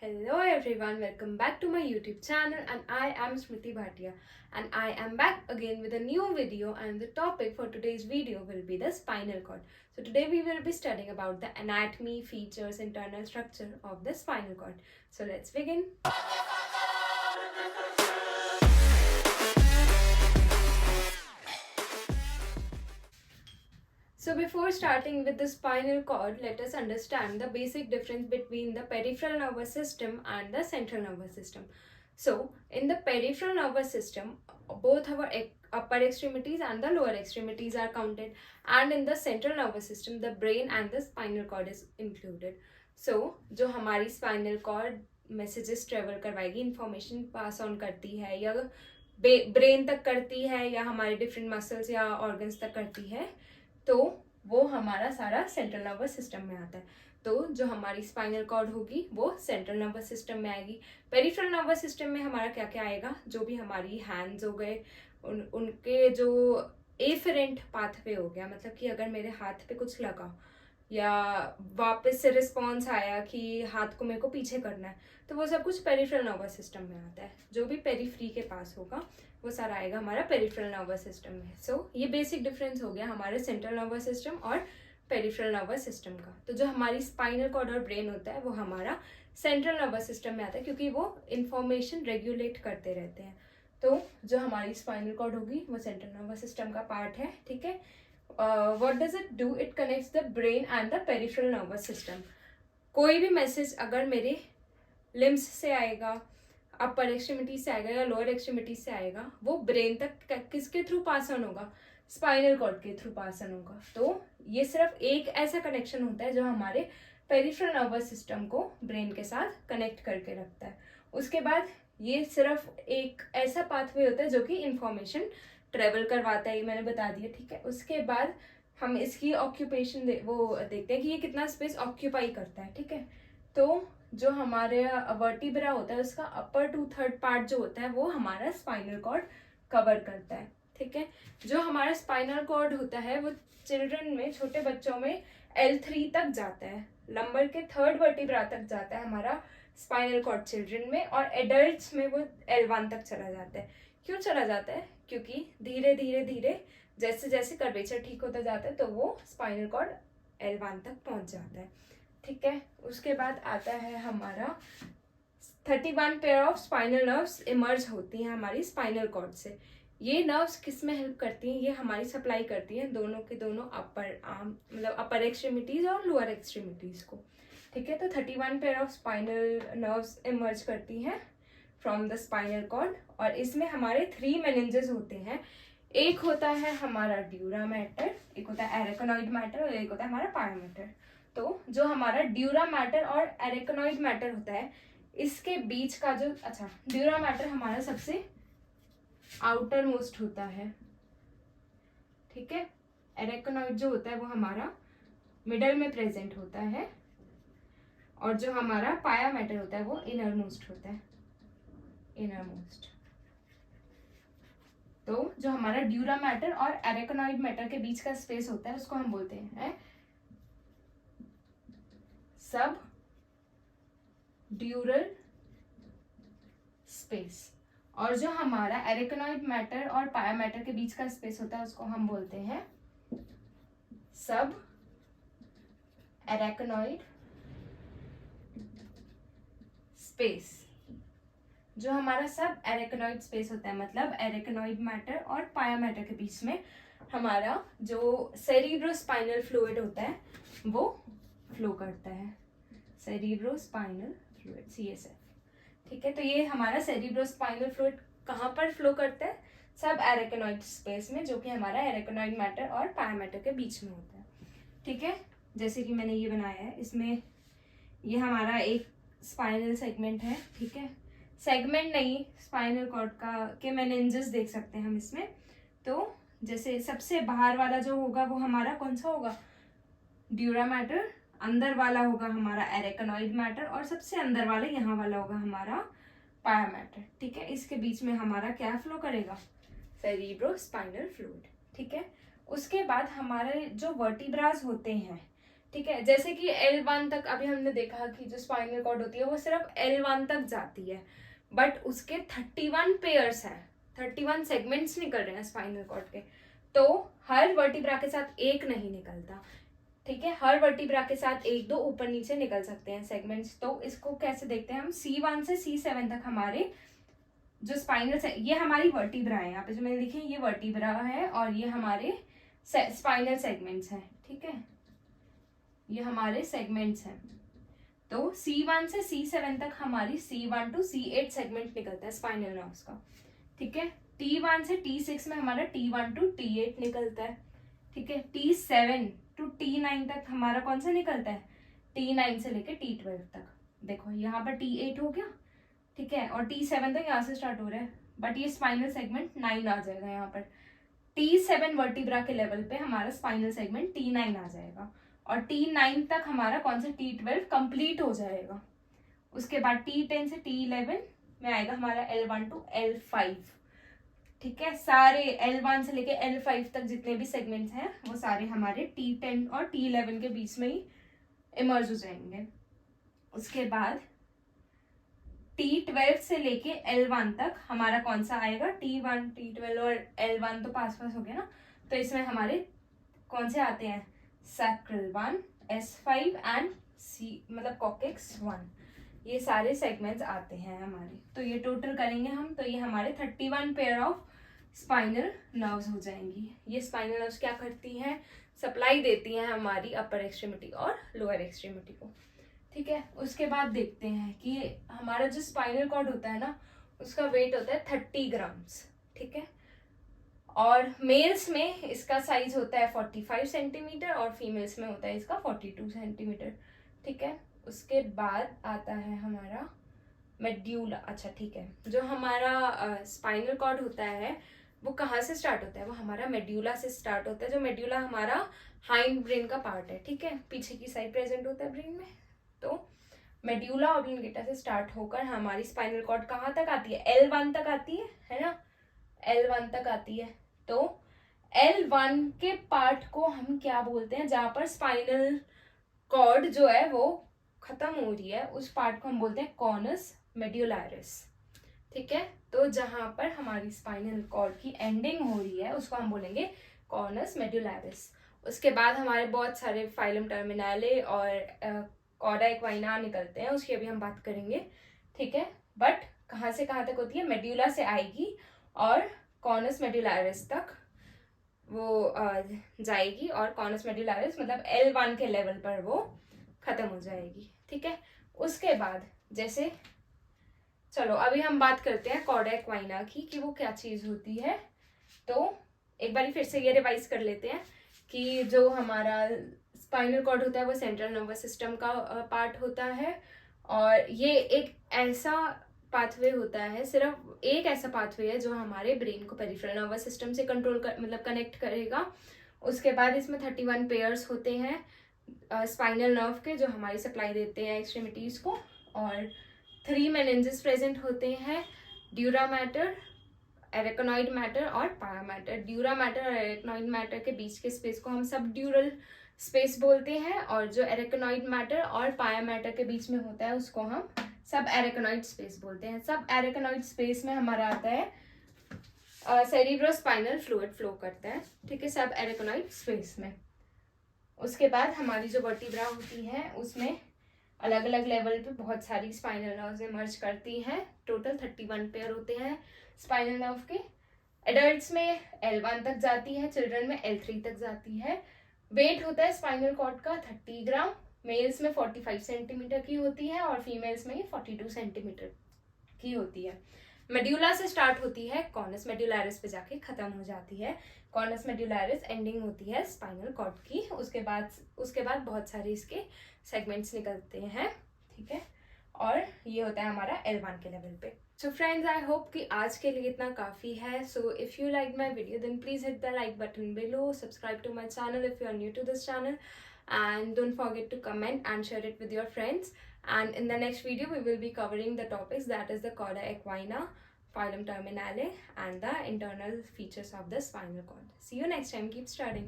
Hello everyone, welcome back to my YouTube channel and I am Smriti Bhatia and I am back again with a new video and the topic for today's video will be the spinal cord. So today we will be studying about the anatomy, features, internal structure of the spinal cord. So let's begin. So before starting with the spinal cord, let us understand the basic difference between the peripheral nervous system and the central nervous system. So in the peripheral nervous system, both our upper extremities and the lower extremities are counted, and in the central nervous system, the brain and the spinal cord is included. So जो हमारी spinal cord messages travel करवाएगी, information pass on करती है या brain तक करती है या हमारे डिफरेंट मसल्स या ऑर्गन्स तक करती है, तो वो हमारा सारा सेंट्रल नर्वस सिस्टम में आता है. तो जो हमारी स्पाइनल कॉर्ड होगी वो सेंट्रल नर्वस सिस्टम में आएगी. पेरिफेरल नर्वस सिस्टम में हमारा क्या क्या आएगा, जो भी हमारी हैंड्स हो गए उनके जो एफरेंट पाथवे हो गया, मतलब कि अगर मेरे हाथ पे कुछ लगा या वापस से रिस्पॉन्स आया कि हाथ को मेरे को पीछे करना है, तो वो सब कुछ पेरिफेरल नर्वस सिस्टम में आता है. जो भी पेरीफ्री के पास होगा वो सारा आएगा हमारा पेरिफेरल नर्वस सिस्टम में. सो ये बेसिक डिफरेंस हो गया हमारे सेंट्रल नर्वस सिस्टम और पेरिफेरल नर्वस सिस्टम का. तो जो हमारी स्पाइनल कॉर्ड और ब्रेन होता है वो हमारा सेंट्रल नर्वस सिस्टम में आता है, क्योंकि वो इंफॉर्मेशन रेगुलेट करते रहते हैं. तो जो हमारी स्पाइनल कॉर्ड होगी वो सेंट्रल नर्वस सिस्टम का पार्ट है. ठीक है. What does it do? It connects the brain and the peripheral nervous system. कोई भी मैसेज अगर मेरे लिम्स से आएगा, अपर एक्सट्रीमिटी से आएगा या लोअर एक्सट्रीमिटी से आएगा, वो ब्रेन तक किसके थ्रू पास ऑन होगा? स्पाइनल कॉर्ड के थ्रू पास ऑन होगा. तो ये सिर्फ एक ऐसा कनेक्शन होता है जो हमारे पेरिफेरल नर्वस सिस्टम को ब्रेन के साथ कनेक्ट करके रखता है. उसके बाद ये सिर्फ एक ऐसा पाथवे होता है जो कि इंफॉर्मेशन ट्रेवल करवाता है, ये मैंने बता दिया. ठीक है. उसके बाद हम इसकी ऑक्यूपेशन देखते हैं कि ये कितना स्पेस ऑक्यूपाई करता है. ठीक है. तो जो हमारे वर्टिब्रा होता है उसका अपर 2/3 पार्ट जो होता है वो हमारा स्पाइनल कॉर्ड कवर करता है. ठीक है. जो हमारा स्पाइनल कॉर्ड होता है वो चिल्ड्रन में, छोटे बच्चों में L3 तक जाता है, लंबर के 3rd वर्टिब्रा तक जाता है हमारा स्पाइनल कॉर्ड चिल्ड्रन में, और एडल्ट्स में वो L1 तक चला जाता है. क्यों चला जाता है? क्योंकि धीरे धीरे धीरे जैसे जैसे कर्वेचर ठीक होता जाता है तो वो स्पाइनल कॉर्ड L1 तक पहुंच जाता है. ठीक है. उसके बाद आता है हमारा 31 pair of spinal nerves emerge होती हैं हमारी स्पाइनल कॉर्ड से. ये नर्व्स किस में हेल्प करती हैं? ये हमारी सप्लाई करती हैं दोनों के दोनों अपर आर्म, मतलब अपर एक्सट्रीमिटीज और लोअर एक्सट्रीमिटीज को. ठीक है. तो 31 pair of spinal nerves emerge करती हैं फ्रॉम द स्पाइनल कॉर्ड, और इसमें हमारे 3 मेनिंजेस होते हैं. एक होता है हमारा ड्यूरा मैटर, एक होता है एरेकनॉइड मैटर और एक होता है हमारा पाया मैटर. तो जो हमारा ड्यूरा मैटर और एरेकनॉइड मैटर होता है इसके बीच का जो, अच्छा, ड्यूरा मैटर हमारा सबसे आउटर मोस्ट होता है. ठीक है. एरेकनॉइड जो होता है वो हमारा मिडल में प्रेजेंट होता है, और जो हमारा पाया मैटर होता है वो इनर मोस्ट होता है, इनर मोस्ट. तो जो हमारा ड्यूरा मैटर और एरेकनॉइड मैटर के बीच का स्पेस होता है उसको हम बोलते हैं सब ड्यूरल स्पेस, और जो हमारा एरेकनॉइड मैटर और पाया मैटर के बीच का स्पेस होता है उसको हम बोलते हैं सब एरेकनॉइड स्पेस. जो हमारा सब एरेकनॉइड स्पेस होता है, मतलब एरेकनॉइड मैटर और पाया मैटर के बीच में हमारा जो सेरिब्रोस्पाइनल फ्लूइड होता है वो फ्लो करता है, सेरिब्रोस्पाइनल फ्लूइड, CSF. ठीक है. तो ये हमारा सेरिब्रोस्पाइनल फ्लूइड कहाँ पर फ्लो करता है? सब एरेकनॉइड स्पेस में, जो कि हमारा एरेकनॉइड मैटर और पाया मैटर के बीच में होता है. ठीक है. जैसे कि मैंने ये बनाया है, इसमें ये हमारा एक स्पाइनल सेगमेंट है. ठीक है. सेगमेंट नहीं, स्पाइनल कॉर्ड के मेनिंजेस देख सकते हैं हम इसमें. तो जैसे सबसे बाहर वाला जो होगा वो हमारा कौन सा होगा? Dura mater. अंदर वाला होगा हमारा एरेकनॉइड मैटर, और सबसे अंदर वाला यहाँ वाला होगा हमारा पाया मैटर. ठीक है. इसके बीच में हमारा क्या फ्लो करेगा? Cerebrospinal fluid. ठीक है. उसके बाद हमारे जो वर्टिब्रास होते हैं ठीक है, जैसे कि L1 तक अभी हमने देखा कि जो स्पाइनल कॉर्ड होती है वो सिर्फ L1 तक जाती है, बट उसके 31 पेयर्स हैं, 31 सेगमेंट्स निकल रहे हैं स्पाइनल कॉर्ड के। तो हर वर्टिब्रा के साथ एक नहीं निकलता, ठीक है, हर वर्टिब्रा के साथ एक दो ऊपर नीचे निकल सकते हैं सेगमेंट्स। तो इसको कैसे देखते हैं हम, C1 से C7 तक हमारे जो स्पाइनल से, ये हमारी वर्टिब्रा है, यहाँ पे जो मैंने लिखे ये वर्टिब्रा है और ये हमारे स्पाइनल सेगमेंट्स हैं, ठीक है, ये हमारे सेगमेंट्स हैं। तो C1 से C7 तक हमारी C1 to C8 सेगमेंट निकलता है स्पाइनल नर्व्स का, ठीक है। T1 से T6 में हमारा T1 to T8 निकलता है, ठीक है। T7 to T9 तक हमारा कौन सा निकलता है, T9 से लेके T12 तक। देखो यहाँ पर T8 हो गया, ठीक है, और T7 तो यहाँ से स्टार्ट हो रहा है, बट ये स्पाइनल सेगमेंट 9 आ जाएगा यहाँ पर। T7 वर्टिब्रा के लेवल पे हमारा स्पाइनल सेगमेंट T9 आ जाएगा, और T9 तक हमारा कौन सा T12 कंप्लीट हो जाएगा। उसके बाद T10 से T11 में आएगा हमारा L1 to L5, ठीक है। सारे L1 से लेके L5 तक जितने भी सेगमेंट्स हैं वो सारे हमारे T10 और T11 के बीच में ही इमर्ज हो जाएंगे। उसके बाद T12 से लेके L1 तक हमारा कौन सा आएगा, T1, T12 और L1 तो पास पास हो गया ना, तो इसमें हमारे कौन से आते हैं, सैक्रल 1, S5 एंड C मतलब कॉकेक्स 1, ये सारे सेगमेंट्स आते हैं हमारे। तो ये टोटल करेंगे हम, तो ये हमारे 31 पेयर ऑफ स्पाइनल नर्व्स हो जाएंगी। ये स्पाइनल नर्व्स क्या करती हैं, सप्लाई देती हैं हमारी अपर एक्सट्रीमिटी और लोअर एक्सट्रीमिटी को, ठीक है। उसके बाद देखते हैं कि हमारा जो स्पाइनल कॉर्ड होता है ना, उसका वेट होता है 30 ग्राम्स, ठीक है, और मेल्स में इसका साइज होता है 45 सेंटीमीटर और फीमेल्स में होता है इसका 42 सेंटीमीटर, ठीक है। उसके बाद आता है हमारा मेड्यूला। अच्छा ठीक है, जो हमारा स्पाइनल कॉर्ड होता है वो कहाँ से स्टार्ट होता है, वो हमारा मेड्यूला से स्टार्ट होता है। जो मेड्यूला हमारा हाइंड ब्रेन का पार्ट है, ठीक है, पीछे की साइड प्रेजेंट होता है ब्रेन में। तो मेड्यूला ऑब्लिंगेटा से स्टार्ट होकर हमारी स्पाइनल कॉर्ड कहाँ तक आती है, L1 तक आती है ना, L1 तक आती है। तो L1 के पार्ट को हम क्या बोलते हैं, जहाँ पर स्पाइनल कॉर्ड जो है वो खत्म हो रही है, उस पार्ट को हम बोलते हैं कॉनस मेड्यूलरिस, ठीक है। तो जहां पर हमारी स्पाइनल कॉर्ड की एंडिंग हो रही है उसको हम बोलेंगे कॉनस मेड्यूलरिस। उसके बाद हमारे बहुत सारे फाइलम टर्मिनाले और कॉर्डा इक्वाइना निकलते हैं, उसकी अभी हम बात करेंगे, ठीक है। बट कहाँ से कहाँ तक होती है, मेड्यूला से आएगी और कॉनस मेड्यूलरिस तक वो जाएगी, और कॉनस मेड्यूलरिस मतलब L1 के लेवल पर वो खत्म हो जाएगी, ठीक है। उसके बाद जैसे चलो अभी हम बात करते हैं कॉर्डा इक्वाइना की कि वो क्या चीज होती है। तो एक बार फिर से ये रिवाइज कर लेते हैं कि जो हमारा स्पाइनल कॉर्ड होता है वो सेंट्रल नर्वस सिस्टम का पार्ट होता है, और ये एक ऐसा पाथवे होता है, सिर्फ एक ऐसा पाथवे है जो हमारे ब्रेन को पेरिफेरल नर्वस सिस्टम से कंट्रोल कर मतलब कनेक्ट करेगा। उसके बाद इसमें 31 पेयर्स होते हैं स्पाइनल नर्व के, जो हमारी सप्लाई देते हैं एक्सट्रीमिटीज को, और 3 मेनिंजेस प्रेजेंट होते हैं, ड्यूरा मैटर, एरेकोनॉइड मैटर और पाया मैटर। ड्यूरा मैटर और एरेकोनॉइड मैटर के बीच के स्पेस को हम सब ड्यूरल स्पेस बोलते हैं, और जो एरेकोनॉइड मैटर और पाया मैटर के बीच में होता है उसको हम सब एरेकोनॉइड स्पेस बोलते हैं। सब एरेकोनॉइड स्पेस में हमारा आता है सेरिब्रोस्पाइनल फ्लूइड फ्लो करता है, ठीक है, सब एरेकोनॉइड स्पेस में। उसके बाद हमारी जो वर्टिब्रा होती है उसमें अलग अलग लेवल पे बहुत सारी स्पाइनल नर्व्स इमर्ज करती हैं। टोटल 31 पेयर होते हैं स्पाइनल नर्व के। एडल्ट्स में L1 तक जाती है, चिल्ड्रन में L3 तक जाती है। वेट होता है स्पाइनल कॉर्ड का 30 ग्राम, मेल्स में 45 सेंटीमीटर की होती है और फीमेल्स में 42 सेंटीमीटर की होती है। मेड्यूला से स्टार्ट होती है, कॉनस मेड्यूलरिस पे जाके खत्म हो जाती है। कॉनस मेड्यूलरिस एंडिंग होती है स्पाइनल कॉर्ड की। उसके बाद बहुत सारे इसके सेगमेंट्स निकलते हैं, ठीक है, और ये होता है हमारा L1 के लेवल पे। सो फ्रेंड्स, आई होप कि आज के लिए इतना काफ़ी है। So if you like my video then please hit the like button below, subscribe to my channel if you are new to this channel, and don't forget to comment and share it with your friends. And in the next video we will be covering the topics, that is the chorda equina, phylum terminale and the internal features of the spinal cord. See you next time. Keep studying.